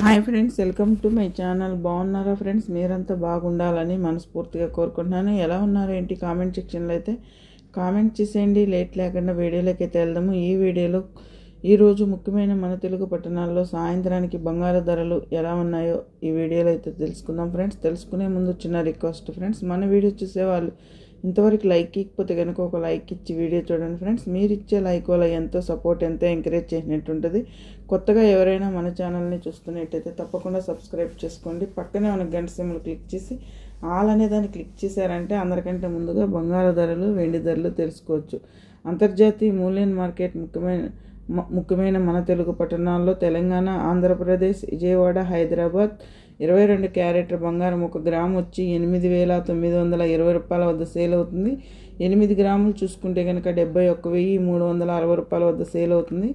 Hi friends, welcome to my channel. బాగున్నారా friends? మీరంతా బాగుండాలని మనస్ఫూర్తిగా కోరుకుంటున్నాను. ఎలా ఉన్నారు ఏంటి కామెంట్ సెక్షన్లో అయితే కామెంట్ చేసేయండి. లేట్ లేకుండా వీడియోలోకి అయితే వెళ్దాము. ఈ వీడియోలో ఈరోజు ముఖ్యమైన మన తెలుగు పట్టణాల్లో సాయంత్రానికి బంగారు ధరలు ఎలా ఉన్నాయో ఈ వీడియోలో అయితే తెలుసుకుందాం ఫ్రెండ్స్. తెలుసుకునే ముందు చిన్న రిక్వెస్ట్ ఫ్రెండ్స్, మన వీడియో చూసేవాళ్ళు ఇంతవరకు లైక్ ఇకపోతే కనుక ఒక లైక్ ఇచ్చి వీడియో చూడండి ఫ్రెండ్స్. మీరు ఇచ్చే లైక్ వల్ల ఎంతో సపోర్ట్, ఎంతో ఎంకరేజ్ చేసినట్టు ఉంటుంది. కొత్తగా ఎవరైనా మన ఛానల్ని చూస్తున్నట్టయితే తప్పకుండా సబ్స్క్రైబ్ చేసుకోండి. పక్కనే ఉన్న గంట సింబల్ క్లిక్ చేసి ఆల్ అనే దాన్ని క్లిక్ చేశారంటే అందరికంటే ముందుగా బంగారు ధరలు, వెండి ధరలు తెలుసుకోవచ్చు. అంతర్జాతీయ మూల్యం మార్కెట్ ముఖ్యమైన మన తెలుగు పట్టణాల్లో తెలంగాణ, ఆంధ్రప్రదేశ్, విజయవాడ, హైదరాబాద్ 22 క్యారెట్ బంగారం 1 గ్రాము వచ్చి 8,920 రూపాయల వద్ద సేల్ అవుతుంది. 8 గ్రాములు చూసుకుంటే కనుక 71,360 రూపాయల వద్ద సేల్ అవుతుంది.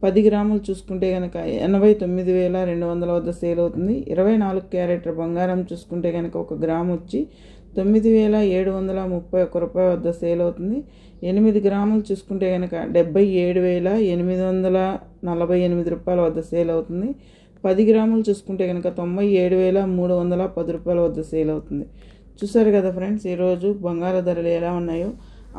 10 గ్రాములు చూసుకుంటే కనుక 89,200 వద్ద సేల్ అవుతుంది. 24 క్యారెట్ బంగారం చూసుకుంటే కనుక 1 గ్రాము వచ్చి 9,731 రూపాయల వద్ద సేల్ అవుతుంది. 8 గ్రాములు చూసుకుంటే కనుక 77,848 రూపాయల వద్ద సేల్ అవుతుంది. 10 గ్రాములు చూసుకుంటే కనుక 97,310 రూపాయల వద్ద సేల్ అవుతుంది. చూసారు కదా ఫ్రెండ్స్, ఈరోజు బంగారు ధరలు ఎలా ఉన్నాయో.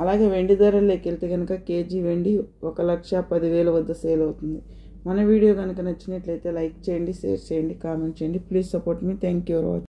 అలాగే వెండి ధరల్లోకి వెళ్తే కనుక కేజీ వెండి 1,10,000 వద్ద సేల్ అవుతుంది. మన వీడియో కనుక నచ్చినట్లయితే లైక్ చేయండి, షేర్ చేయండి, కామెంట్ చేయండి. Please support me. Thank you for watching.